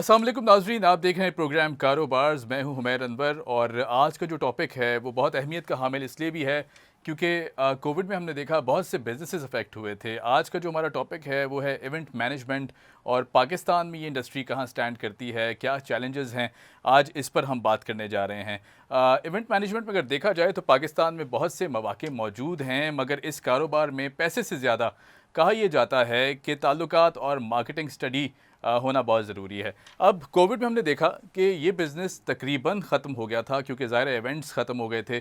अस्सलाम वालेकुम नाज़रीन, आप देख रहे हैं प्रोग्राम कारोबार्स। मैं हूं हुमैर अनवर और आज का जो टॉपिक है वो बहुत अहमियत का हामिल इसलिए भी है क्योंकि कोविड में हमने देखा बहुत से बिजनेसेस अफेक्ट हुए थे। आज का जो हमारा टॉपिक है वो है इवेंट मैनेजमेंट और पाकिस्तान में ये इंडस्ट्री कहाँ स्टैंड करती है, क्या चैलेंजेस हैं, आज इस पर हम बात करने जा रहे हैं। इवेंट मैनेजमेंट में अगर देखा जाए तो पाकिस्तान में बहुत से मौके मौजूद हैं, मगर इस कारोबार में पैसे से ज़्यादा कहा यह जाता है कि ताल्लुकात और मार्केटिंग स्टडी होना बहुत ज़रूरी है। अब कोविड में हमने देखा कि ये बिज़नेस तकरीबन ख़त्म हो गया था क्योंकि ज़ाहिर इवेंट्स ख़त्म हो गए थे,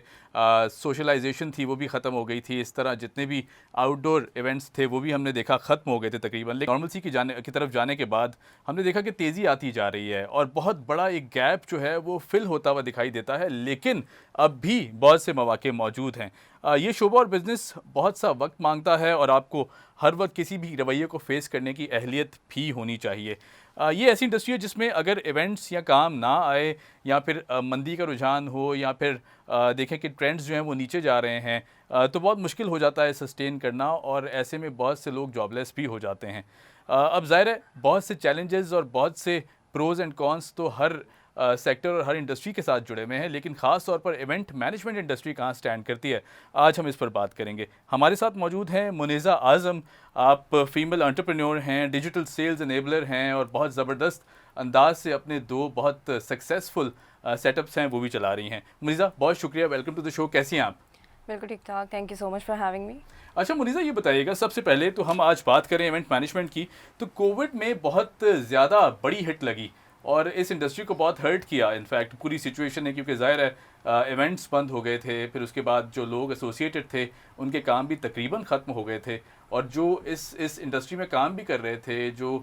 सोशलाइजेशन थी वो भी ख़त्म हो गई थी, इस तरह जितने भी आउटडोर इवेंट्स थे वो भी हमने देखा ख़त्म हो गए थे तकरीबन। लेकिन नॉर्मलसी की तरफ जाने के बाद हमने देखा कि तेज़ी आती जा रही है और बहुत बड़ा एक गैप जो है वो फिल होता हुआ दिखाई देता है, लेकिन अब भी बहुत से मौके मौजूद हैं। ये शोबा और बिज़नेस बहुत सा वक्त मांगता है और आपको हर वक्त किसी भी रवैये को फेस करने की अहलियत भी होनी चाहिए। ये ऐसी इंडस्ट्री है जिसमें अगर इवेंट्स या काम ना आए या फिर मंदी का रुझान हो या फिर देखें कि ट्रेंड्स जो हैं वो नीचे जा रहे हैं, तो बहुत मुश्किल हो जाता है सस्टेन करना और ऐसे में बहुत से लोग जॉबलेस भी हो जाते हैं। अब ज़ाहिर है बहुत से चैलेंजेस और बहुत से प्रोज़ एंड कॉन्स तो हर सेक्टर और हर इंडस्ट्री के साथ जुड़े हुए हैं, लेकिन ख़ास तौर पर इवेंट मैनेजमेंट इंडस्ट्री कहाँ स्टैंड करती है, आज हम इस पर बात करेंगे। हमारे साथ मौजूद हैं मुनीज़ा आज़म। आप फीमेल एंटरप्रेन्योर हैं, डिजिटल सेल्स एनेबलर हैं और बहुत ज़बरदस्त अंदाज से अपने दो बहुत सक्सेसफुल सेटअप्स हैं वो भी चला रही हैं। मुनीज़ा, बहुत शुक्रिया, वेलकम टू द शो। कैसी हैं आप? बिल्कुल ठीक ठाक, thank you so much for having me. अच्छा मुनीज़ा, ये बताइएगा, सबसे पहले तो हम आज बात करें इवेंट मैनेजमेंट की, तो कोविड में बहुत ज़्यादा बड़ी हिट लगी और इस इंडस्ट्री को बहुत हर्ट किया। इनफैक्ट पूरी सिचुएशन है क्योंकि ज़ाहिर है इवेंट्स बंद हो गए थे, फिर उसके बाद जो लोग एसोसिएटेड थे उनके काम भी तकरीबन ख़त्म हो गए थे और जो इस इंडस्ट्री में काम भी कर रहे थे, जो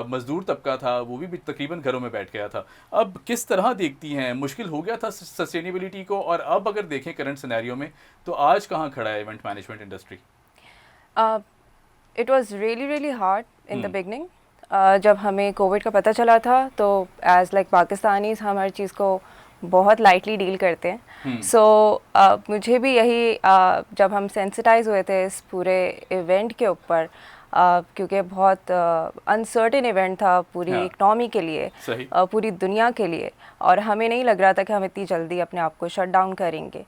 मज़दूर तबका था वो भी तकरीबन घरों में बैठ गया था। अब किस तरह देखती हैं, मुश्किल हो गया था सस्टेनेबिलिटी को, और अब अगर देखें करंट सिनेरियो में तो आज कहाँ खड़ा है event management industry? It was really really hard in the beginning. जब हमें कोविड का पता चला था तो एज लाइक पाकिस्तानीज हम हर चीज़ को बहुत लाइटली डील करते हैं। सो मुझे भी यही जब हम सेंसिटाइज हुए थे इस पूरे इवेंट के ऊपर, क्योंकि बहुत अनसर्टेन इवेंट था पूरी इकनॉमी के लिए, पूरी दुनिया के लिए, और हमें नहीं लग रहा था कि हम इतनी जल्दी अपने आप को शट डाउन करेंगे।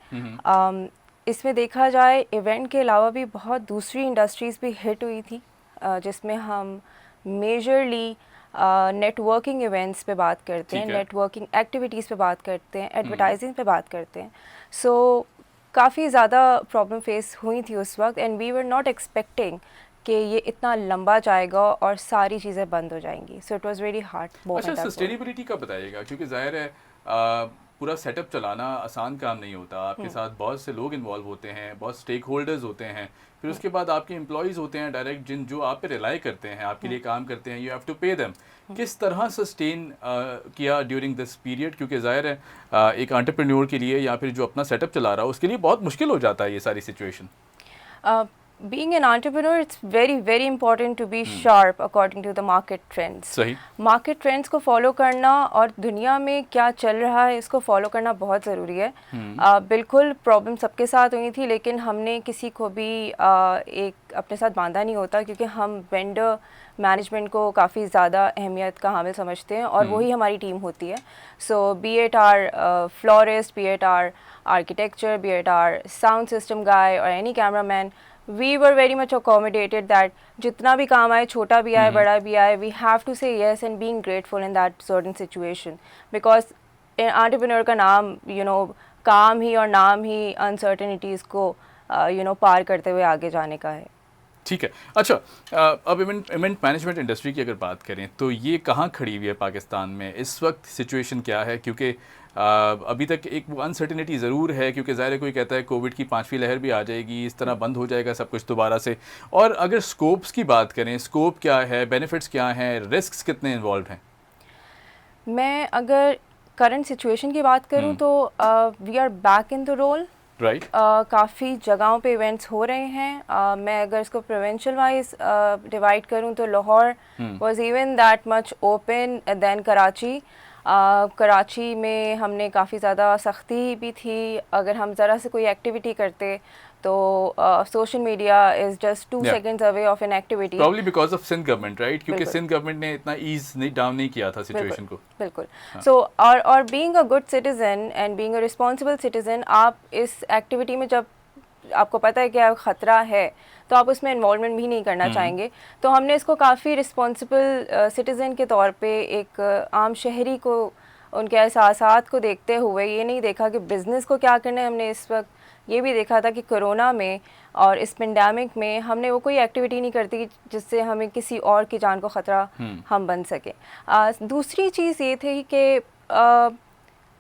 इसमें देखा जाए इवेंट के अलावा भी बहुत दूसरी इंडस्ट्रीज़ भी हिट हुई थी, जिसमें हम मेजरली नेटवर्किंग इवेंट्स पे बात करते हैं, नेटवर्किंग एक्टिविटीज़ पे बात करते हैं, एडवर्टाइजिंग पे बात करते हैं। सो काफ़ी ज़्यादा प्रॉब्लम फेस हुई थी उस वक्त, and we were not expecting कि ये इतना लंबा जाएगा और सारी चीज़ें बंद हो जाएंगी। So it was very hard. अच्छा, सस्टेनेबिलिटी का बताइएगा, क्योंकि जाहिर है पूरा सेटअप चलाना आसान काम नहीं होता, आपके साथ बहुत से लोग इन्वॉल्व होते हैं, बहुत स्टेक होल्डर्स होते हैं, फिर उसके बाद आपके एम्प्लॉयज़ होते हैं डायरेक्ट जो आप पे रिलाई करते हैं, आपके लिए काम करते हैं, you have to pay them. किस तरह सस्टेन किया ड्यूरिंग दिस पीरियड, क्योंकि जाहिर है एक एंटरप्रेन्योर के लिए या फिर जो अपना सेटअप चला रहा है उसके लिए बहुत मुश्किल हो जाता है ये सारी situation. Being an entrepreneur, it's very very important to be sharp according to the market trends. सही। Market trends को follow करना और दुनिया में क्या चल रहा है इसको follow करना बहुत ज़रूरी है। बिल्कुल प्रॉब्लम सबके साथ हुई थी, लेकिन हमने किसी को भी एक अपने साथ बांधा नहीं होता, क्योंकि हम वेंडर मैनेजमेंट को काफ़ी ज़्यादा अहमियत का हामिल समझते हैं और वही हमारी टीम होती है। So be it a florist, be it a architecture, be it a sound system guy और any camera man, we were very much accommodated that जितना भी काम आए, छोटा भी आए, बड़ा भी आए, we have to say yes and being grateful in that certain situation, because entrepreneur का नाम काम ही और नाम ही uncertainties को पार करते हुए आगे जाने का है। ठीक है। अच्छा, अब इवेंट मैनेजमेंट इंडस्ट्री की अगर बात करें तो ये कहाँ खड़ी हुई है पाकिस्तान में, इस वक्त सिचुएशन क्या है? क्योंकि अभी तक एक अनसर्टिनिटी ज़रूर है, क्योंकि ज़ाहिर है कोई कहता है कोविड की 5वीं लहर भी आ जाएगी, इस तरह बंद हो जाएगा सब कुछ दोबारा से। और अगर स्कोप्स की बात करें, स्कोप क्या है, बेनिफिट्स क्या हैं, रिस्क्स कितने इन्वॉल्व हैं? मैं अगर करंट सिचुएशन की बात करूँ तो we are back in the role. Right. काफ़ी जगहों पे इवेंट्स हो रहे हैं। मैं अगर इसको प्रोविंशियल वाइज डिवाइड करूं तो Lahore was even that much open then Karachi. Karachi में हमने काफ़ी ज़्यादा सख्ती भी थी, अगर हम ज़रा से कोई एक्टिविटी करते तो social media is just 2 Yeah. Seconds away of an activity. Probably because of Sindh government, right? क्योंकि बिल्कुल। सिंध गवर्नमेंट ने इतना ईज नहीं डाउन नहीं किया था सिचुएशन को। बिल्कुल। सो और being a good citizen and being a responsible citizen, आप इस एक्टिविटी में जब आपको पता है कि ख़तरा है तो आप उसमें इन्वॉल्वमेंट भी नहीं करना चाहेंगे। तो हमने इसको काफ़ी रिस्पॉन्सिबल सिटीज़न के तौर पे एक आम शहरी को उनके एहसासात को देखते हुए ये नहीं देखा कि बिज़नेस को क्या करना है, हमने इस वक्त ये भी देखा था कि कोरोना में और इस पेंडेमिक में हमने वो कोई एक्टिविटी नहीं करती जिससे हमें किसी और की जान को ख़तरा हम बन सके। दूसरी चीज़ ये थी कि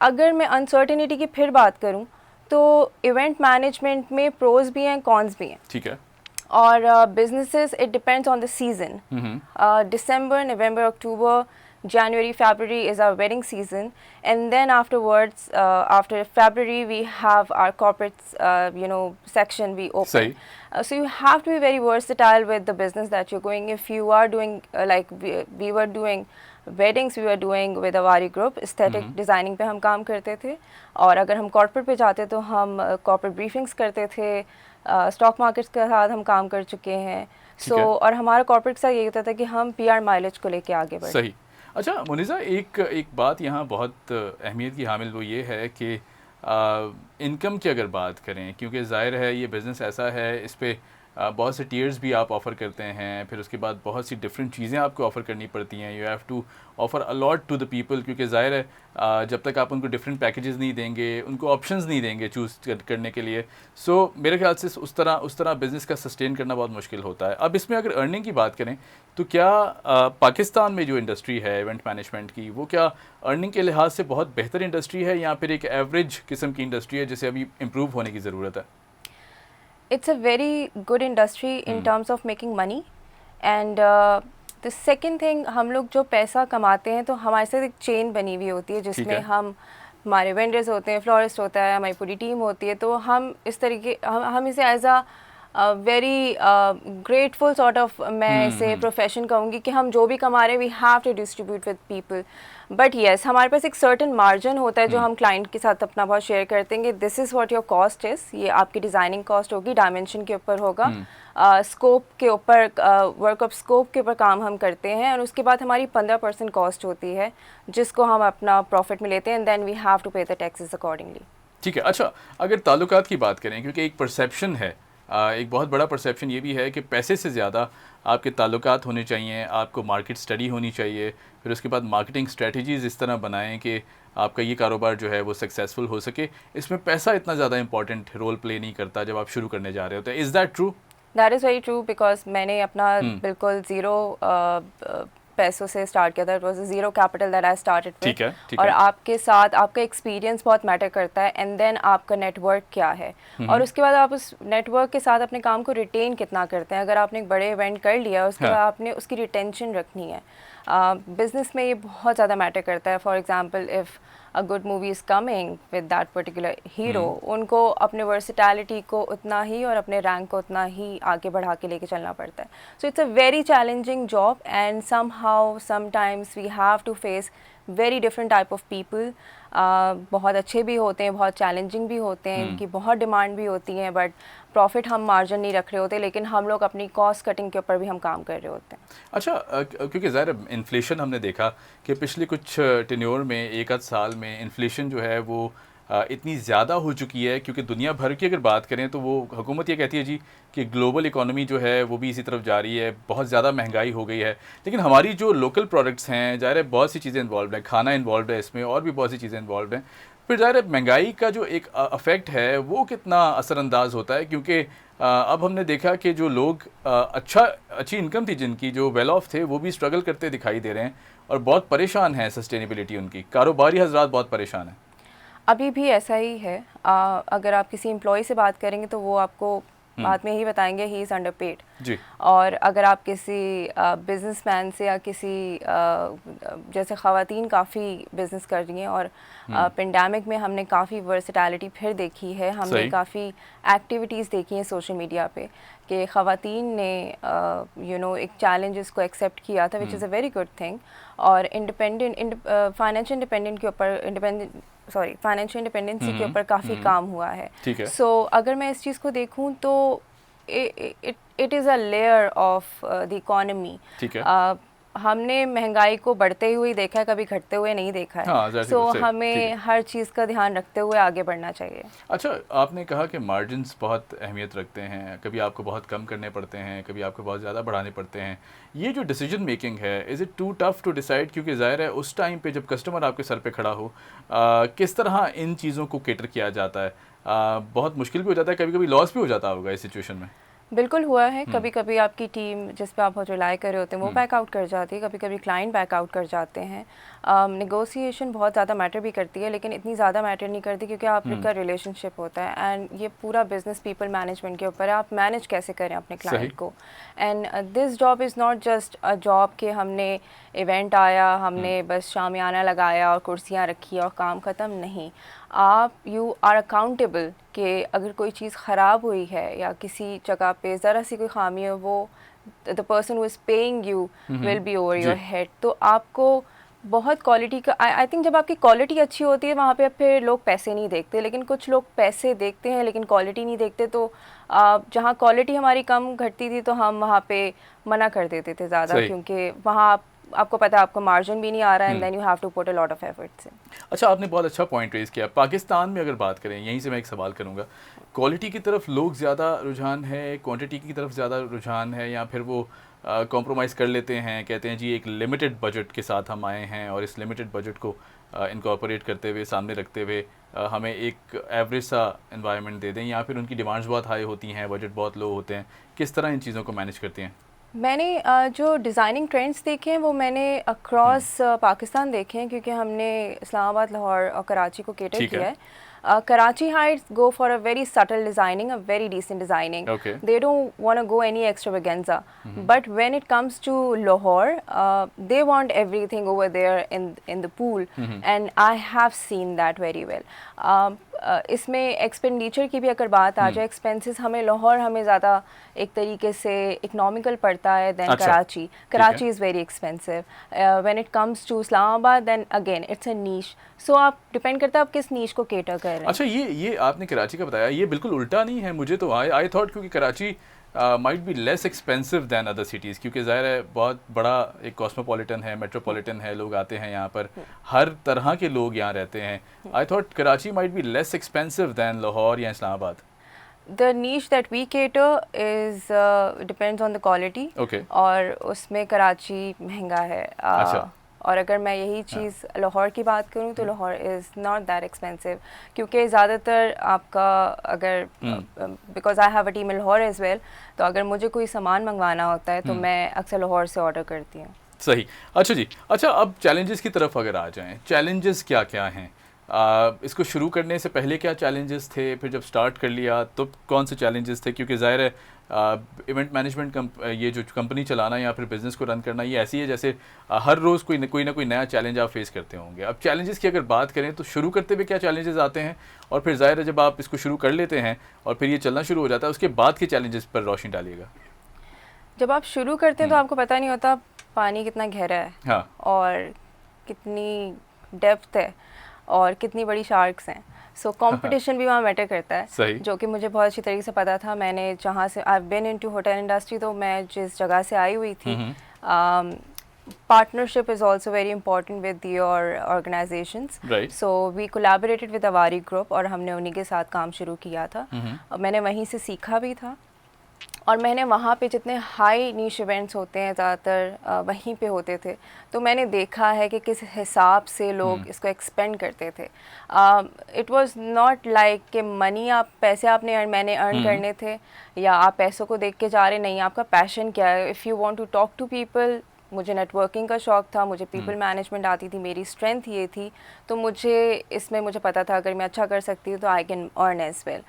अगर मैं अनसर्टेनिटी की फिर बात करूं तो इवेंट मैनेजमेंट में प्रोज भी हैं, कॉन्स भी हैं। ठीक है। और businesses, it depends on the season. December, November, October, January, February is our wedding season, and then afterwards, after February, we have our corporate, section we open. सही। So you have to be very versatile with the business that you're going. If you are doing like we were doing weddings, we were doing with Avari Group, aesthetic designing पे हम काम करते थे, और अगर हम corporate पे जाते तो हम corporate briefings करते थे, स्टॉक मार्केट्स के साथ हम काम कर चुके हैं। और हमारा कॉर्पोरेट का यही होता था कि हम पीआर माइलेज को लेके आगे बढ़े। सही। अच्छा मोनिज़ा, एक बात यहाँ बहुत अहमियत की हामिल वो ये है कि इनकम की अगर बात करें, क्योंकि ज़ाहिर है ये बिज़नेस ऐसा है, इस पे बहुत से टीयर्स भी आप ऑफ़र करते हैं, फिर उसके बाद बहुत सी डिफरेंट चीज़ें आपको ऑफ़र करनी पड़ती हैं। You have to offer a lot to the people, क्योंकि ज़ाहिर है जब तक आप उनको डिफरेंट पैकेजेस नहीं देंगे, उनको ऑप्शंस नहीं देंगे चूज़ करने के लिए, सो मेरे ख्याल से उस तरह बिज़नेस का सस्टेन करना बहुत मुश्किल होता है। अब इसमें अगर अर्निंग की बात करें तो क्या पाकिस्तान में जो इंडस्ट्री है इवेंट मैनेजमेंट की, वो क्या अर्निंग के लिहाज से बहुत बेहतर इंडस्ट्री है या फिर एक एवरेज किस्म की इंडस्ट्री है जिसे अभी इम्प्रूव होने की ज़रूरत है? It's a very good industry in terms of making money, and the second thing, हम लोग जो पैसा कमाते हैं तो हमारे साथ एक चेन बनी हुई होती है जिसमें हमारे वेंडर्स होते हैं, फ्लोरिस्ट होता है, हमारी पूरी टीम होती है। तो हम इस तरीके हम इसे as a very grateful sort of, मैं इसे प्रोफेशन कहूँगी कि हम जो भी कमा रहे हैं we have to distribute with people. But yes, हमारे पास एक सर्टन मार्जिन होता है जो हम क्लाइंट के साथ अपना बहुत शेयर करते हैं कि this is what your cost is, ये आपकी डिज़ाइनिंग कॉस्ट होगी, डायमेंशन के ऊपर होगा, स्कोप के ऊपर, वर्क ऑफ स्कोप के ऊपर काम हम करते हैं, और उसके बाद हमारी 15% कॉस्ट होती है जिसको हम अपना प्रॉफिट में लेते हैं, and then we have to pay the taxes accordingly. ठीक है। अच्छा, अगर ताल्लुकात की बात करें, क्योंकि एक परसेप्शन है, एक बहुत बड़ा परसेप्शन ये भी है कि पैसे से ज़्यादा आपके ताल्लुकात होने चाहिए, आपको मार्केट स्टडी होनी चाहिए, फिर उसके बाद मार्केटिंग स्ट्रेटजीज़ इस तरह बनाएं कि आपका ये कारोबार जो है वो सक्सेसफुल हो सके। इसमें पैसा इतना ज़्यादा इंपॉर्टेंट रोल प्ले नहीं करता जब आप शुरू करने जा रहे होते हैं। Is that true? That is very true, because मैंने अपना बिल्कुल ज़ीरो पैसों से स्टार्ट किया था। It was a zero capital that I started with. ठीक है, ठीक और है। आपके साथ आपका एक्सपीरियंस बहुत मैटर करता है, एंड देन आपका नेटवर्क क्या है, और उसके बाद आप उस नेटवर्क के साथ अपने काम को रिटेन कितना करते हैं। अगर आपने एक बड़े इवेंट कर लिया, उसके बाद आपने उसकी रिटेंशन रखनी है। बिजनेस में ये बहुत ज़्यादा मैटर करता है। For example, if a good movie is coming with that particular hero, उनको अपने वर्सिटैलिटी को उतना ही और अपने रैंक को उतना ही आगे बढ़ा के लेके चलना पड़ता है। So it's a very challenging job, and somehow sometimes we have to face very different type of people. बहुत अच्छे भी होते हैं, बहुत चैलेंजिंग भी होते हैं, इनकी बहुत डिमांड भी होती है, बट प्रॉफिट हम मार्जिन नहीं रख रहे होते, लेकिन हम लोग अपनी कॉस्ट कटिंग के ऊपर भी हम काम कर रहे होते हैं। अच्छा, क्योंकि ज़ाहिर इन्फ्लेशन हमने देखा कि पिछले कुछ टेन्योर में, एक आध साल में इन्फ्लेशन जो है वो इतनी ज़्यादा हो चुकी है, क्योंकि दुनिया भर की अगर बात करें तो वो हुकूमत ये कहती है जी कि ग्लोबल इकोनॉमी जो है वो भी इसी तरफ जा रही है, बहुत ज़्यादा महंगाई हो गई है। लेकिन हमारी जो लोकल प्रोडक्ट्स हैं, ज़ाहिर है बहुत सी चीज़ें इन्वॉल्व हैं, खाना इन्वॉल्व है इसमें, और भी बहुत सी चीज़ें इन्वॉल्व हैं। फिर ज़ाहिर है महंगाई का जो एक अफेक्ट है वो कितना असरअंदाज होता है, क्योंकि अब हमने देखा कि जो लोग अच्छी इनकम थी जिनकी, जो वेल ऑफ थे, वो भी स्ट्रगल करते दिखाई दे रहे हैं और बहुत परेशान हैं। सस्टेनेबिलिटी उनकी, कारोबारी हजरात बहुत परेशान हैं। अभी भी ऐसा ही है। अगर आप किसी एम्प्लॉय से बात करेंगे तो वो आपको बाद में ही बताएंगे ही इज़ अंडरपेड। जी। और अगर आप किसी बिजनेसमैन से या किसी जैसे ख़वातीन काफ़ी बिजनेस कर रही हैं और पेंडेमिक में हमने काफ़ी वर्सेटैलिटी फिर देखी है, हमने काफ़ी एक्टिविटीज़ देखी हैं सोशल मीडिया पे कि ख़वातीन ने एक चैलेंजेस को एक्सेप्ट किया था, which is a very good thing. और फाइनेंशियल इंडिपेंडेंसी के ऊपर काफ़ी काम हुआ है। सो अगर मैं इस चीज़ को देखूं तो it is a layer of the economy. हमने महंगाई को बढ़ते हुए देखा है, कभी घटते हुए नहीं देखा है। सो हमें हर चीज़ का ध्यान रखते हुए आगे बढ़ना चाहिए। अच्छा, आपने कहा कि मार्जिन्स बहुत अहमियत रखते हैं, कभी आपको बहुत कम करने पड़ते हैं, कभी आपको बहुत ज़्यादा बढ़ाने पड़ते हैं। ये जो डिसीजन मेकिंग है, is it too tough to decide? क्योंकि ज़ाहिर है उस टाइम पे जब कस्टमर आपके सर पे खड़ा हो, किस तरह इन चीज़ों को कैटर किया जाता है? बहुत मुश्किल भी हो जाता है, कभी कभी लॉस भी हो जाता होगा इस सिचुएशन में। बिल्कुल हुआ है। कभी कभी आपकी टीम जिस पे आप बहुत रिलाई कर रहे होते हैं वो बैक आउट कर जाती है, कभी कभी क्लाइंट बैक आउट कर जाते हैं। नेगोशिएशन बहुत ज़्यादा मैटर भी करती है, लेकिन इतनी ज़्यादा मैटर नहीं करती क्योंकि आपका रिलेशनशिप होता है एंड ये पूरा बिजनेस पीपल मैनेजमेंट के ऊपर है, आप मैनेज कैसे करें अपने क्लाइंट को। And this job is not just a job कि हमने इवेंट आया, हमने बस शामियाना लगाया और कुर्सियाँ रखी और काम ख़त्म। नहीं, आप यू आर अकाउंटेबल कि अगर कोई चीज़ ख़राब हुई है या किसी जगह पे ज़रा सी कोई खामी है, वो the person who is paying you will be over your head. तो आपको बहुत क्वालिटी का आई थिंक जब आपकी क्वालिटी अच्छी होती है वहाँ पे फिर लोग पैसे नहीं देखते, लेकिन कुछ लोग पैसे देखते हैं लेकिन क्वालिटी नहीं देखते। तो जहाँ क्वालिटी हमारी कम घटती थी तो हम वहाँ पे मना कर देते थे ज़्यादा, क्योंकि वहाँ आपको पता है आपको मार्जिन भी नहीं आ रहा है and then you have to put a lot of efforts in. अच्छा, आपने बहुत अच्छा पॉइंट रेज किया। पाकिस्तान में अगर बात करें, यहीं से मैं एक सवाल करूंगा, क्वालिटी की तरफ लोग ज़्यादा रुझान है, क्वांटिटी की तरफ ज़्यादा रुझान है, या फिर वो कॉम्प्रोमाइज़ कर लेते हैं, कहते हैं जी एक लिमिटेड बजट के साथ हम आए हैं और इस लिमिटेड बजट को इनकॉर्पोरेट करते हुए सामने रखते हुए हमें एक एवरेज सा एनवायरनमेंट दे दें, या फिर उनकी डिमांड्स बहुत हाई होती हैं, बजट बहुत लो होते हैं। किस तरह इन चीज़ों को मैनेज करती हैं? मैंने जो डिज़ाइनिंग ट्रेंड्स देखे हैं वो मैंने अक्रॉस पाकिस्तान देखे हैं, क्योंकि हमने इस्लामाबाद, लाहौर और कराची को केटर किया है। Karachi heights go for a very subtle designing, a very decent designing. Okay. They don't want to go any extravaganza. But when it comes to Lahore, they want everything over there in the pool, and I have seen that very well. इसमें expenditure की भी अगर बात आ जाए, expenses हमें लाहौर हमें ज़्यादा एक तरीके से इकोनॉमिकल पड़ता है then Karachi. Karachi is very expensive. When it comes to Islamabad then again it's a niche. So आप डिपेंड करता है आप किस नीश को केटर कर रहे हैं। अच्छा, ये आपने कराची का बताया, ये बिल्कुल उल्टा नहीं है। मुझे तो आई थॉट क्योंकि Karachi might be less expensive than other cities, क्योंकि ज़ाहिर है बहुत बड़ा एक कॉस्मोपॉलिटन है, मेट्रोपॉलिटन है, लोग आते हैं यहाँ पर, हर तरह के लोग यहाँ रहते हैं। I thought Karachi might be less expensive than Lahore या Islamabad. The niche that we cater is depends on the quality. Okay. और उसमें कराची महंगा है। अच्छा। और अगर मैं यही चीज़ लाहौर की बात करूँ तो Lahore is not that expensive, क्योंकि ज़्यादातर आपका अगर because I have a team in Lahore as well, तो अगर मुझे कोई सामान मंगवाना होता है तो मैं अक्सर लाहौर से ऑर्डर करती हूँ। सही। अच्छा जी, अच्छा अब चैलेंजेस की तरफ अगर आ जाएं, चैलेंजेस क्या क्या हैं? इसको शुरू करने से पहले क्या चैलेंजेस थे, फिर जब स्टार्ट कर लिया तो कौन से चैलेंजेस थे? क्योंकि ज़ाहिर है इवेंट मैनेजमेंट ये जो कंपनी चलाना या फिर बिज़नेस को रन करना, ये ऐसी है जैसे हर रोज़ कोई ना कोई नया चैलेंज आप फेस करते होंगे। अब चैलेंजेस की अगर बात करें तो शुरू करते हुए क्या चैलेंजेस आते हैं, और फिर ज़ाहिर है जब आप इसको शुरू कर लेते हैं और फिर ये चलना शुरू हो जाता है, उसके बाद के चैलेंजेस पर रोशनी डालिएगा। जब आप शुरू करते हैं तो आपको पता नहीं होता पानी कितना गहरा है, हाँ, और कितनी डेप्थ है और कितनी बड़ी शार्क्स हैं। सो कंपटीशन भी वहाँ मैटर करता है, जो कि मुझे बहुत अच्छी तरीके से पता था। मैंने जहाँ से I been into hotel industry, तो मैं जिस जगह से आई हुई थी, partnership is also very important with your organisations. So we collaborated with Avari group और हमने उन्हीं के साथ काम शुरू किया था। और मैंने वहीं से सीखा भी था, और मैंने वहाँ पे जितने हाई नीश इवेंट्स होते हैं ज़्यादातर वहीं पे होते थे, तो मैंने देखा है कि किस हिसाब से लोग इसको एक्सपेंड करते थे। इट वाज नॉट लाइक कि मनी पैसे आपने मैंने अर्न करने थे या आप पैसों को देख के जा रहे, नहीं, आपका पैशन क्या है। If you want to talk to people, मुझे नेटवर्किंग का शौक़ था, मुझे पीपल मैनेजमेंट आती थी, मेरी स्ट्रेंथ ये थी, तो मुझे पता था अगर मैं अच्छा कर सकती हूँ तो I can earn as well.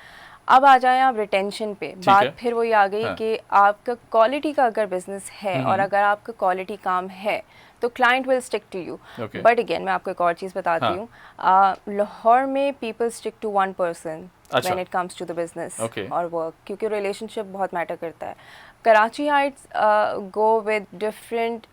अब आ जाएं आप रिटेंशन पे। है। बात फिर वही आ गई हाँ। कि आपका क्वालिटी का अगर बिजनेस है और अगर आपका क्वालिटी काम है तो client will stick to you. Okay. But again मैं आपको एक और चीज़ बताती हाँ। हूँ, लाहौर में people stick to one person अच्छा। When it comes to the business Okay. और वर्क, क्योंकि रिलेशनशिप बहुत मैटर करता है। Karachi heights go with different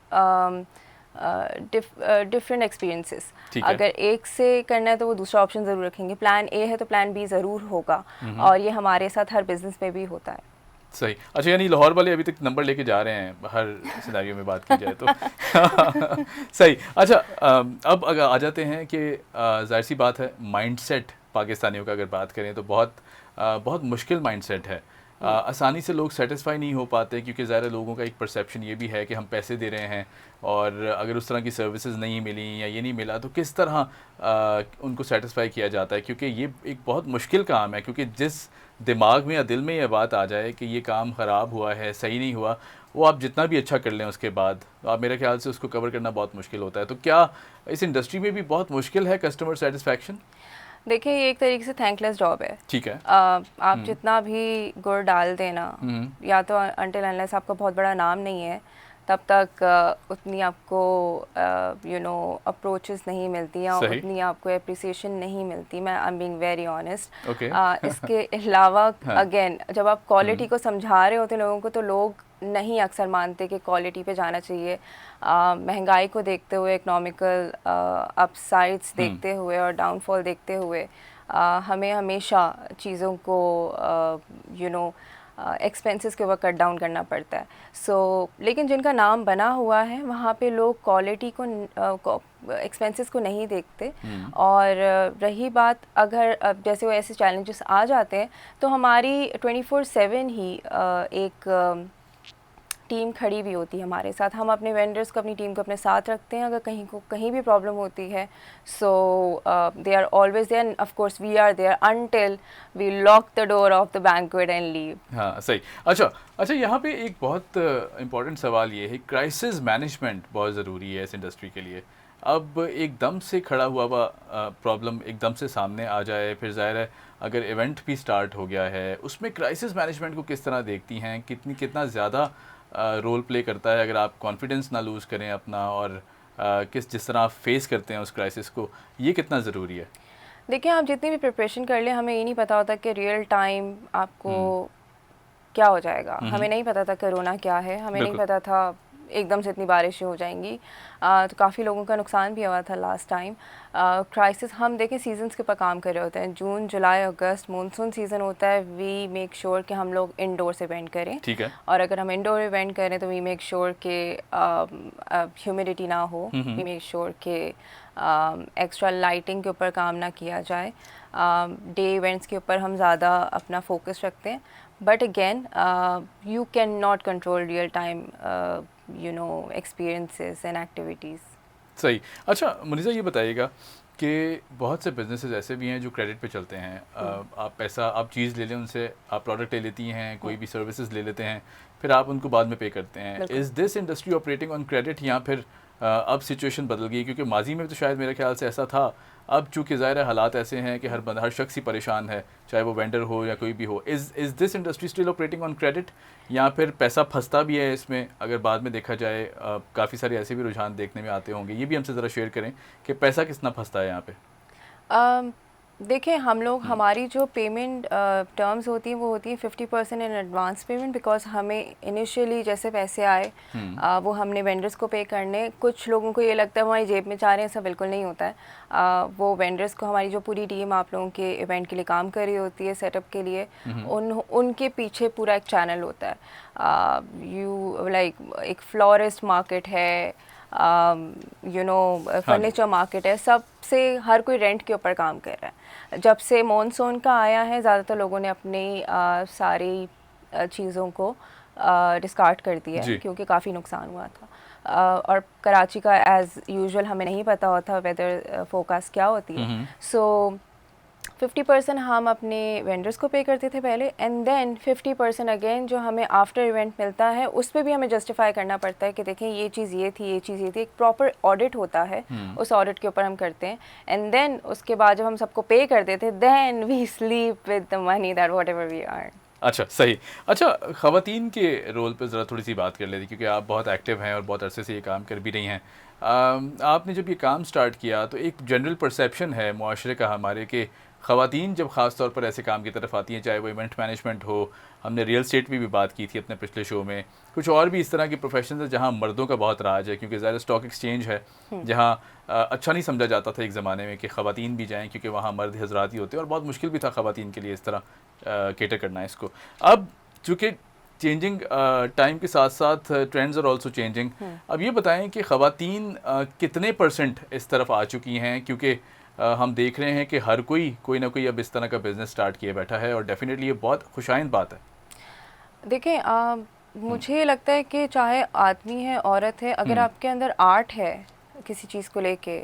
different experiences. ठीक है। अगर एक से करना है तो वो दूसरा ऑप्शन ज़रूर रखेंगे, प्लान ए है तो प्लान बी ज़रूर होगा, और ये हमारे साथ हर बिजनेस में भी होता है। सही। अच्छा, यानी लाहौर वाले अभी तक नंबर लेके जा रहे हैं हर सिनेरियो में बात की जाए तो। सही। अच्छा, अब अगर आ जाते हैं कि जाहिर सी बात है, माइंडसेट पाकिस्तानियों का अगर बात करें तो बहुत मुश्किल माइंडसेट है। आसानी से लोग सेटिस्फाई नहीं हो पाते, क्योंकि ज़ाहिर लोगों का एक परसेप्शन ये भी है कि हम पैसे दे रहे हैं और अगर उस तरह की सर्विसेज नहीं मिली या ये नहीं मिला तो किस तरह उनको सेटिस्फाई किया जाता है, क्योंकि ये एक बहुत मुश्किल काम है। क्योंकि जिस दिमाग में या दिल में ये बात आ जाए कि ये काम ख़राब हुआ है, सही नहीं हुआ, वो आप जितना भी अच्छा कर लें उसके बाद आप मेरे ख्याल से उसको कवर करना बहुत मुश्किल होता है। तो क्या इस इंडस्ट्री में भी बहुत मुश्किल है कस्टमर सेटिस्फैक्शन? देखिए, ये एक तरीके से थैंकलेस जॉब है। ठीक है। आप जितना भी गुड़ डाल देना, या तो अनटिल अनलेस आपका बहुत बड़ा नाम नहीं है तब तक उतनी आपको अप्रोचेस नहीं मिलती या सही। उतनी आपको एप्रिसिएशन नहीं मिलती। मैं I am being very honest. Okay. इसके अलावा हाँ। अगेन जब आप क्वालिटी को समझा रहे होते लोगों को तो लोग नहीं अक्सर मानते कि क्वालिटी पे जाना चाहिए। महंगाई को देखते हुए, इकोनॉमिकल अपसाइड्स देखते हुए और डाउनफॉल देखते हुए हमें हमेशा चीज़ों को एक्सपेंसेस के ऊपर कट डाउन करना पड़ता है। लेकिन जिनका नाम बना हुआ है वहाँ पे लोग क्वालिटी को एक्सपेंसेस को नहीं देखते। और रही बात, अगर जैसे वो ऐसे चैलेंजेस आ जाते हैं तो हमारी 24/7 ही एक टीम खड़ी भी होती है हमारे साथ। हम अपने वेंडर्स को, अपनी टीम को अपने साथ रखते हैं। अगर कहीं भी प्रॉब्लम होती है so they are always there, of course we are there until we lock the door of the banquet and leave. हाँ, सही। अच्छा, यहाँ पे एक बहुत इम्पॉर्टेंट सवाल ये है, क्राइसिस मैनेजमेंट बहुत ज़रूरी है इस इंडस्ट्री के लिए। अब एकदम से खड़ा हुआ प्रॉब्लम एकदम से सामने आ जाए, फिर ज़ाहिर है अगर इवेंट भी स्टार्ट हो गया है, उसमें क्राइसिस मैनेजमेंट को किस तरह देखती हैं? कितना ज़्यादा रोल प्ले करता है अगर आप कॉन्फिडेंस ना लूज़ करें अपना, और जिस तरह आप फेस करते हैं उस क्राइसिस को, ये कितना ज़रूरी है? देखिए, आप जितनी भी प्रिपरेशन कर लें, हमें ये नहीं पता होता कि रियल टाइम आपको क्या हो जाएगा। हमें नहीं पता था कोरोना क्या है, हमें नहीं पता था एकदम से इतनी बारिशें हो जाएंगी। तो काफ़ी लोगों का नुकसान भी हुआ था लास्ट टाइम। क्राइसिस हम देखें सीजन्स के ऊपर काम कर रहे होते हैं। जून, जुलाई, अगस्त मानसून सीज़न होता है। वी मेक श्योर कि हम लोग इंडोर्स इवेंट करें। ठीक है। और अगर हम इंडोर इवेंट करें तो वी मेक श्योर कि ह्यूमिडिटी ना हो। वी मेक श्योर कि एक्स्ट्रा लाइटिंग के ऊपर काम ना किया जाए। डे इवेंट्स के ऊपर हम ज़्यादा अपना फोकस रखते हैं। But again you can not control real time experiences and activities। सही। अच्छा मुनीज़ा, ये बताइएगा कि बहुत से बिजनेसेस ऐसे भी हैं जो क्रेडिट पे चलते हैं। आप चीज़ ले लें उनसे, आप प्रोडक्ट ले लेती हैं, कोई भी सर्विसेज ले लेते हैं, फिर आप उनको बाद में पे करते हैं। Is this industry operating on credit, या फिर अब सिचुएशन बदल गई? क्योंकि माजी में तो शायद मेरे ख्याल से ऐसा था। अब चूँकि ज़ाहिर हालात ऐसे हैं कि हर शख्स ही परेशान है, चाहे वो वेंडर हो या कोई भी हो। Is this industry still operating on credit, या फिर पैसा फंसता भी है इसमें? अगर बाद में देखा जाए, काफ़ी सारे ऐसे भी रुझान देखने में आते होंगे, ये भी हमसे ज़रा शेयर करें कि पैसा कितना फंसता है यहाँ पे। देखिए, हम लोग हमारी जो पेमेंट टर्म्स होती हैं वो होती है 50% इन एडवांस पेमेंट, बिकॉज हमें इनिशियली जैसे पैसे आए वो हमने वेंडर्स को पे करने। कुछ लोगों को ये लगता है हमारी जेब में जा रहे हैं, ऐसा बिल्कुल नहीं होता है। वो वेंडर्स को, हमारी जो पूरी टीम आप लोगों के इवेंट के लिए काम कर रही होती है, सेटअप के लिए, उनके पीछे पूरा एक चैनल होता है। एक फ्लोरिस्ट मार्केट है, फर्नीचर मार्केट है, सबसे हर कोई रेंट के ऊपर काम कर रहा है। जब से मॉनसून का आया है ज़्यादातर लोगों ने अपनी सारी चीज़ों को डिस्कार्ड कर दिया है, क्योंकि काफ़ी नुकसान हुआ था। और कराची का एज़ यूजुअल हमें नहीं पता होता वेदर फोकास्ट क्या होती है। सो 50% हम अपने वेंडर्स को पे करते थे पहले, एंड देन 50% अगेन जो हमें आफ्टर इवेंट मिलता है उस पर भी हमें जस्टिफाई करना पड़ता है कि देखें ये चीज़ ये थी, ये चीज़ ये थी। एक प्रॉपर ऑडिट होता है, उस ऑडिट के ऊपर हम करते हैं, एंड देन उसके बाद जब हम सबको पे कर देते हैं, then we sleep with the money that whatever we earn. अच्छा, सही। अच्छा, ख़वातीन के रोल पे ज़रा थोड़ी सी बात कर लेते, क्योंकि आप बहुत एक्टिव हैं और बहुत अरसे से ये काम कर भी रही हैं। आपने जब ये काम स्टार्ट किया तो एक जनरल परसेप्शन है मुआशरे का हमारे कि ख़वातीन जब ख़ास तौर पर ऐसे काम की तरफ आती हैं, चाहे वो इवेंट मैनेजमेंट हो, हमने रियल स्टेट में भी बात की थी अपने पिछले शो में, कुछ और भी इस तरह के प्रोफेशन है जहाँ मर्दों का बहुत राज है, क्योंकि ज़ाहिर स्टॉक एक्सचेंज है जहाँ अच्छा नहीं समझा जाता था एक ज़माने में कि ख़वातीन भी जाएँ, क्योंकि वहाँ मर्द हज़रात ही होते हैं और बहुत मुश्किल भी था ख़वातीन के लिए इस तरह केटर करना है इसको। अब चूँकि चेंजिंग टाइम के साथ साथ ट्रेंड्स आर ऑल्सो चेंजिंग, अब ये बताएं कि ख़वातीन कितने परसेंट इस तरफ आ चुकी हैं, क्योंकि हम देख रहे हैं कि हर कोई ना कोई अब इस तरह का बिज़नेस स्टार्ट किए बैठा है और डेफिनेटली ये बहुत खुशाइंद बात है। देखें, मुझे लगता है कि चाहे आदमी है औरत है, अगर आपके अंदर आर्ट है किसी चीज़ को लेके,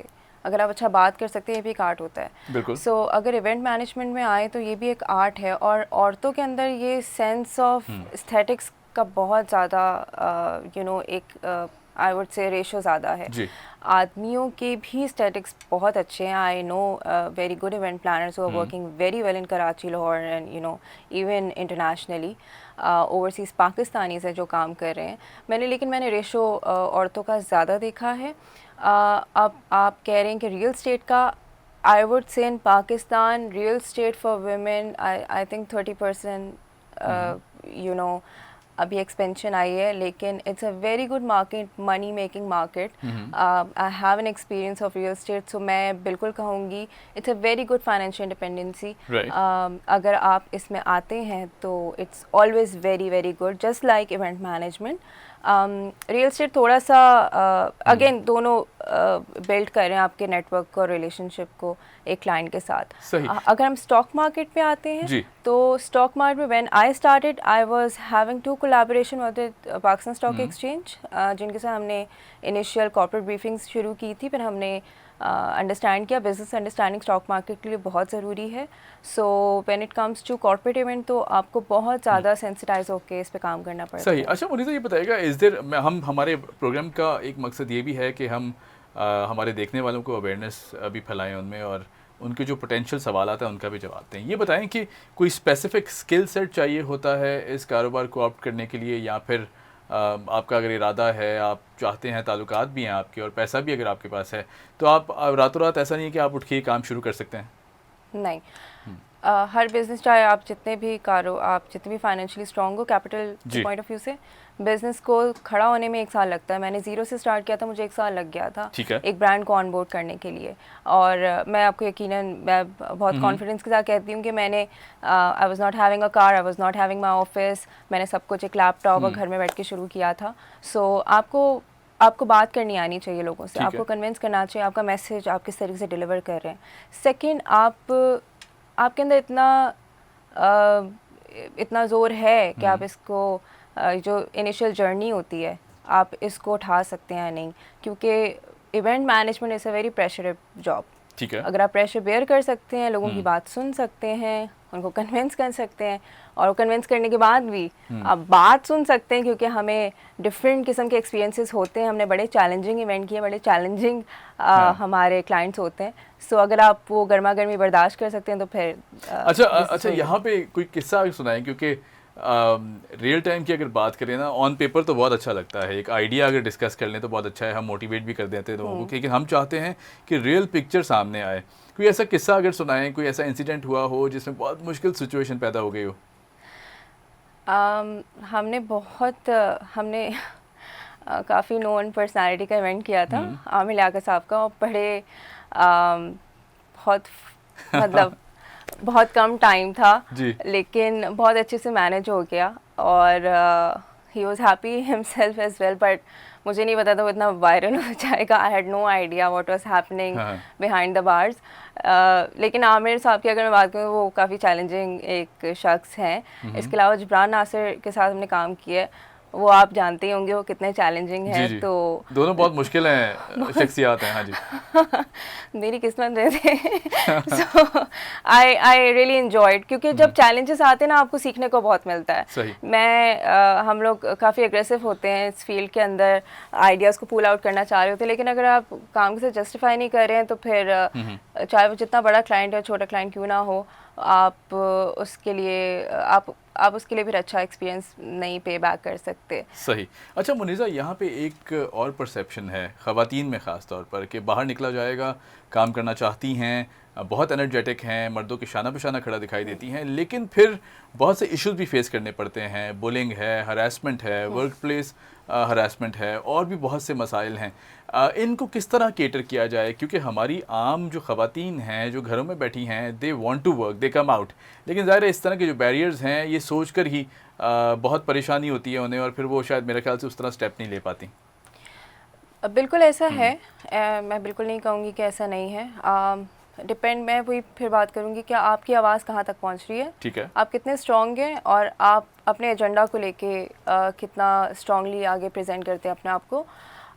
अगर आप अच्छा बात कर सकते हैं, ये भी एक आर्ट होता है। बिल्कुल। सो अगर इवेंट मैनेजमेंट में आए तो ये भी एक आर्ट है, और औरतों के अंदर ये सेंस ऑफ एस्थेटिक्स का बहुत ज़्यादा एक आई वुड से रेशो ज़्यादा है। जी। आदमियों के भी स्टैटिक्स बहुत अच्छे हैं। I know very good event planners who are working very well in Karachi, Lahore and even internationally. Overseas Pakistanis हैं जो काम कर रहे हैं। लेकिन मैंने रेशो औरतों का ज़्यादा देखा है। अब आप कह रहे हैं कि रियल स्टेट का, I would say in Pakistan real estate for women I think 30% अभी एक्सपेंशन आई है, लेकिन it's a very good market, money making market. I have an experience of real estate, so मैं बिल्कुल कहूँगी it's a very good financial independency. अगर आप इसमें आते हैं तो it's always very very good, just like event management. Real estate थोड़ा सा अगेन दोनों बिल्ड कर रहे हैं आपके नेटवर्क और रिलेशनशिप को एक क्लाइंट के साथ। अगर हम स्टॉक मार्केट पे आते हैं तो स्टॉक मार्केट में when I started I was having 2 collaboration with Pakistan stock exchange, जिनके साथ हमने इनिशियल कॉर्पोरेट ब्रीफिंग्स शुरू की थी। फिर हमने अंडरस्टैंड किया बिजनेस अंडरस्टैंडिंग स्टॉक मार्केट के लिए बहुत ज़रूरी है। So when it comes to corporate event तो आपको बहुत ज़्यादा सेंसिटाइज होकर इस पे काम करना पड़ता है। सही। अच्छा मुनीसा, ये बताइएगा, इस देर हम हमारे प्रोग्राम का एक मकसद ये भी है कि हम हमारे देखने वालों को अवेयरनेस भी फैलाएं उनमें, और उनके जो पोटेंशियल सवाल आता है उनका भी जवाब दें। ये बताएं कि कोई स्पेसिफिक स्किल सेट चाहिए होता है इस कारोबार को ऑप्ट करने के लिए, या फिर आपका अगर इरादा है, आप चाहते हैं, ताल्लुकात भी हैं आपके और पैसा भी अगर आपके पास है, तो आप रातों रात ऐसा नहीं है कि आप उठ के काम शुरू कर सकते हैं? नहीं, हर बिज़नेस, चाहे आप जितने भी आप जितने भी फाइनेंशियली स्ट्रॉन्ग हो, कैपिटल के पॉइंट ऑफ व्यू से बिज़नेस को खड़ा होने में 1 साल लगता है। मैंने ज़ीरो से स्टार्ट किया था, मुझे 1 साल लग गया था एक ब्रांड को ऑनबोर्ड करने के लिए। और मैं आपको यकीनन, मैं बहुत कॉन्फिडेंस के साथ कहती हूँ कि मैंने I was not having a car, I was not having my office, मैंने सब कुछ एक लैपटॉप और घर में बैठ के शुरू किया था। सो आपको बात करनी आनी चाहिए लोगों से, आपको कन्विंस करना चाहिए, आपका मैसेज आप किस तरीके से डिलीवर कर रहे हैं। सेकेंड, आपके अंदर इतना ज़ोर है कि आप इसको जो इनिशियल जर्नी होती है आप इसको उठा सकते हैं या नहीं, क्योंकि event management is a very pressure job. ठीक है। अगर आप प्रेशर बेयर कर सकते हैं, लोगों की बात सुन सकते हैं, उनको कन्विंस कर सकते हैं, और कन्विंस करने के बाद भी आप बात सुन सकते हैं, क्योंकि हमें डिफरेंट किस्म के एक्सपीरियंसेस होते हैं, हमने बड़े चैलेंजिंग इवेंट किए, बड़े चैलेंजिंग हमारे क्लाइंट्स होते हैं। सो अगर आप वो गर्मा गर्मी बर्दाश्त कर सकते हैं तो फिर अच्छा यहाँ पे कोई किस्सा सुनाएं, क्योंकि रियल टाइम की अगर बात करें ना, ऑन पेपर तो बहुत अच्छा लगता है, एक आइडिया अगर डिस्कस कर लें तो बहुत अच्छा है, हम मोटिवेट भी कर देते हैं लोगों को, लेकिन हम चाहते हैं कि रियल पिक्चर सामने आए। कोई ऐसा किस्सा अगर सुनाएं, कोई ऐसा इंसिडेंट हुआ हो जिसमें बहुत मुश्किल सिचुएशन पैदा हो गई हो? हमने काफ़ी नोन पर्सनालिटी का इवेंट किया था, आमिर लियाकत साहब का, और बड़े बहुत मतलब बहुत कम टाइम था लेकिन बहुत अच्छे से मैनेज हो गया, और he was happy himself as well, but मुझे नहीं पता था वो इतना वायरल हो जाएगा। I had no idea what was happening behind the bars. लेकिन आमिर साहब की अगर मैं बात करूँ, वो काफ़ी चैलेंजिंग एक शख्स हैं। इसके अलावा जबरान नासिर के साथ हमने काम किया, वो आप जानते ही होंगे वो कितने चैलेंजिंग है। जी। तो दोनों बहुत मुश्किल हैं शख्सियात हैं। हाँ जी। मेरी किस्मत में थे। सो आई रियली एंजॉयड, क्योंकि जब चैलेंजेस आते हैं ना आपको सीखने को बहुत मिलता है। सही। हम लोग काफ़ी एग्रेसिव होते हैं इस फील्ड के अंदर, आइडियाज़ को पुल आउट करना चाह रहे होते हैं, लेकिन अगर आप काम से जस्टिफाई नहीं कर रहे हैं तो फिर चाहे वो जितना बड़ा क्लाइंट या छोटा क्लाइंट क्यों ना हो, आप उसके लिए आप उसके लिए फिर अच्छा एक्सपीरियंस नहीं पे बैक कर सकते। सही। अच्छा मुनीज़ा, यहाँ पे एक और परसेप्शन है ख़वातीन में ख़ास तौर पर कि बाहर निकला जाएगा, काम करना चाहती हैं, बहुत एनर्जेटिक हैं, मर्दों के शाना पे शाना खड़ा दिखाई देती हैं, लेकिन फिर बहुत से इश्यूज़ भी फेस करने पड़ते हैं। बुलिंग है, हरासमेंट है, वर्क प्लेस हरासमेंट है, और भी बहुत से मसाइल हैं। इनको किस तरह केटर किया जाए, क्योंकि हमारी आम जो ख़वातीन हैं जो घरों में बैठी हैं, they want to work, they come out, लेकिन ज़ाहिर है इस तरह के जो बैरियर्स हैं ये सोच कर ही बहुत परेशानी होती है उन्हें, और फिर वो शायद मेरे ख्याल से उस तरह स्टेप नहीं ले पाती। बिल्कुल ऐसा है। मैं बिल्कुल नहीं कहूँगी कि ऐसा नहीं है। डिपेंड, मैं वही फिर बात करूँगी कि आपकी आवाज़ कहाँ तक पहुँच रही है, ठीक है। आप कितने स्ट्रॉन्ग हैं, और आप अपने एजेंडा को लेके कितना स्ट्रांगली आगे प्रेजेंट करते हैं अपने आप को।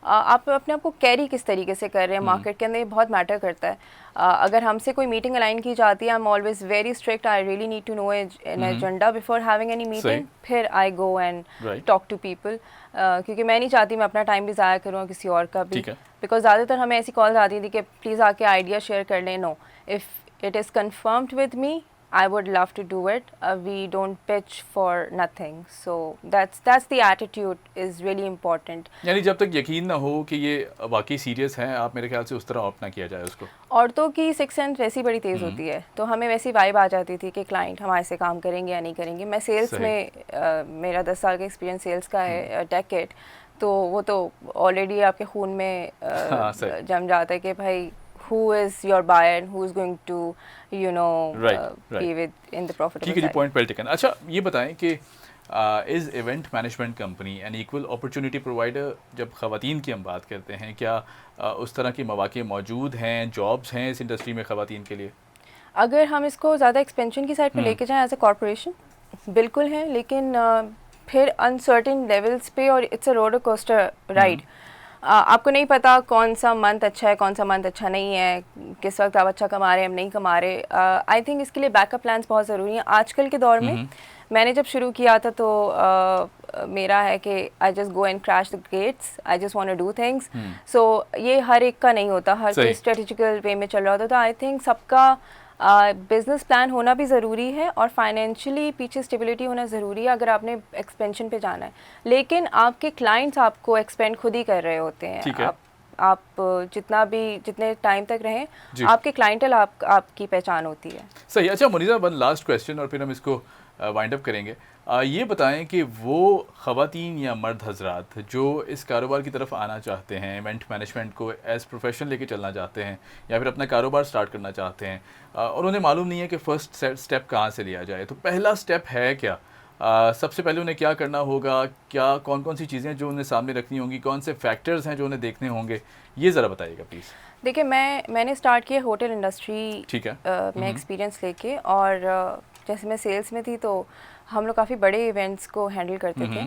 आप अपने आप को कैरी किस तरीके से कर रहे हैं मार्केट के अंदर, ये बहुत मैटर करता है। अगर हमसे कोई मीटिंग अलाइन की जाती है, I am always very strict, I really need to know an agenda before having any meeting, फिर I go and talk to people, क्योंकि मैं नहीं चाहती मैं अपना टाइम भी ज़ाया करूँ किसी और का भी। बिकॉज ज़्यादातर हमें ऐसी कॉल्स आती थी कि प्लीज़ आके आइडिया शेयर कर लें। No, if it is confirmed with me, I would love to do it. We don't pitch for nothing. So that's the attitude is really important. यानी जब तक यकीन ना हो कि ये वाकई सीरियस है, आप मेरे ख्याल से उस तरह ऑप्ट ना किया जाए उसको। औरतों की सिक्स सेंस वैसी बड़ी तेज़ होती है, तो हमें वैसी वाइब आ जाती थी कि क्लाइंट हमारे से काम करेंगे या नहीं करेंगे। मैं सेल्स में मेरा 10 साल का एक्सपीरियंस सेल्स का है, डेकेड, तो वो तो ऑलरेडी आपके खून में जम जाता है कि भाई who is your buyer and who is going to be with in the profitable ठीक है जी, side. Point well taken. अच्छा ये बताएं कि is event management company an equal opportunity provider? जब ख़वातीन की हम बात करते हैं, क्या उस तरह के मौके मौजूद हैं, जॉब्स हैं इस इंडस्ट्री में ख़वातीन के लिए? अगर हम इसको ज़्यादा एक्सपेंशन की साइड पे लेके जाएं एज ए कॉरपोरेशन, बिल्कुल है, लेकिन फिर अनसर्टेन लेवल्स पे, और it's a roller coaster ride. आपको नहीं पता कौन सा मंथ अच्छा है, कौन सा मंथ अच्छा नहीं है, किस वक्त आप अच्छा कमा रहे हैं, हम नहीं कमा रहे। आई थिंक इसके लिए बैकअप प्लान्स बहुत ज़रूरी हैं आजकल के दौर में। मैंने जब शुरू किया था तो मेरा है कि I just go and crash the gates, I just want to do things. So ये हर एक का नहीं होता, हर कोई स्ट्रेटेजिकल वे में चल रहा होता। तो आई थिंक सबका बिजनेस प्लान होना भी ज़रूरी है, और फाइनेंशियली पीछे स्टेबिलिटी होना ज़रूरी है अगर आपने एक्सपेंशन पे जाना है। लेकिन आपके क्लाइंट्स आपको एक्सपेंड खुद ही कर रहे होते हैं। आप जितने टाइम तक रहें, आपके क्लाइंटल आपकी पहचान होती है। सही। अच्छा मुनीज़ा, वन लास्ट क्वेश्चन और फिर हम इसको वाइंड अप करेंगे। ये बताएं कि वो ख़वातीन या मर्द हजरात जो इस कारोबार की तरफ आना चाहते हैं, इवेंट मैनेजमेंट को एज प्रोफेशन लेके चलना चाहते हैं, या फिर अपना कारोबार स्टार्ट करना चाहते हैं, और उन्हें मालूम नहीं है कि फ़र्स्ट स्टेप कहाँ से लिया जाए, तो पहला स्टेप है क्या? सबसे पहले उन्हें क्या करना होगा? क्या कौन कौन सी चीज़ें जो उन्हें सामने रखनी होंगी? कौन से फैक्टर्स हैं जो उन्हें देखने होंगे? ये ज़रा बताइएगा प्लीज़। देखिए, मैंने स्टार्ट किया होटल इंडस्ट्री, ठीक है, में एक्सपीरियंस लेके, और जैसे मैं सेल्स में थी तो हम लोग काफ़ी बड़े इवेंट्स को हैंडल करते थे।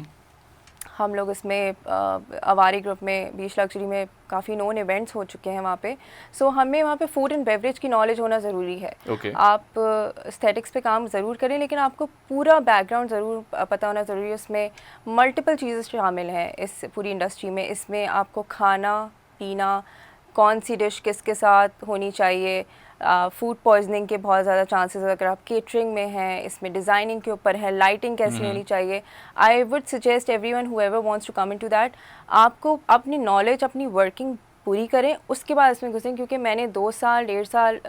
हम लोग इसमें अवारी ग्रुप में, बीच लग्जरी में काफ़ी नोन इवेंट्स हो चुके हैं वहाँ पे। सो हमें वहाँ पे फूड एंड बेवरेज की नॉलेज होना ज़रूरी है। आप एस्थेटिक्स पे काम ज़रूर करें, लेकिन आपको पूरा बैकग्राउंड ज़रूर पता होना ज़रूरी है। उसमें मल्टीपल चीज़ें शामिल हैं इस पूरी इंडस्ट्री में। इसमें आपको खाना पीना, कौन सी डिश किसके साथ होनी चाहिए, फूड पॉइजनिंग के बहुत ज़्यादा चांसेस अगर आप केटरिंग में हैं, इसमें डिज़ाइनिंग के ऊपर है, लाइटिंग कैसी होनी चाहिए। I would suggest everyone whoever wants to come into that, आपको अपनी नॉलेज, अपनी वर्किंग पूरी करें, उसके बाद इसमें घुसें। क्योंकि मैंने 2 साल 1.5 साल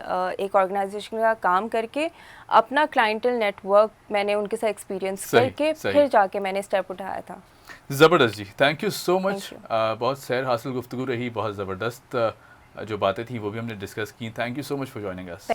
एक ऑर्गेनाइजेशन का काम करके अपना क्लाइंटल नेटवर्क मैंने उनके साथ एक्सपीरियंस करके फिर जाके मैंने स्टेप उठाया था। ज़बरदस्त जी, थैंक यू सो मच। बहुत सैर हासिल गुफ्तगू रही, बहुत ज़बरदस्त जो बातें थी वो भी हमने डिस्कस की। Thank you so much for joining us.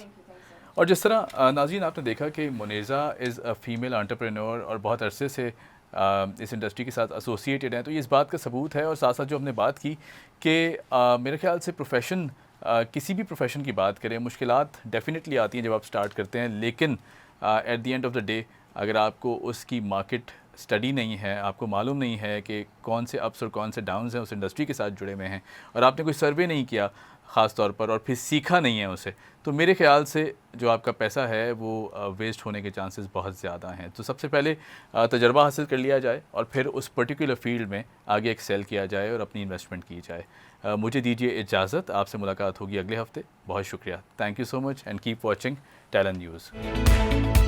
और जिस तरह नाज़रीन आपने देखा कि Muniza is a female entrepreneur और बहुत अरसे से इस इंडस्ट्री के साथ एसोसिएटेड हैं, तो ये इस बात का सबूत है। और साथ साथ जो हमने बात की कि मेरे ख्याल से प्रोफेशन, किसी भी प्रोफेशन की बात करें, मुश्किलात डेफिनेटली आती हैं जब आप स्टार्ट करते हैं, लेकिन at the end of the day अगर आपको उसकी मार्केट स्टडी नहीं है, आपको मालूम नहीं है कि कौन से अप्स और कौन से डाउन्स हैं उस इंडस्ट्री के साथ जुड़े हुए हैं, और आपने कोई सर्वे नहीं किया ख़ास तौर पर और फिर सीखा नहीं है उसे, तो मेरे ख्याल से जो आपका पैसा है वो वेस्ट होने के चांसेस बहुत ज़्यादा हैं। तो सबसे पहले तजर्बा हासिल कर लिया जाए और फिर उस पर्टिकुलर फील्ड में आगे एक्सेल किया जाए और अपनी इन्वेस्टमेंट की जाए। मुझे दीजिए इजाज़त, आपसे मुलाकात होगी अगले हफ्ते। बहुत शुक्रिया, thank you so much and keep watching talent news.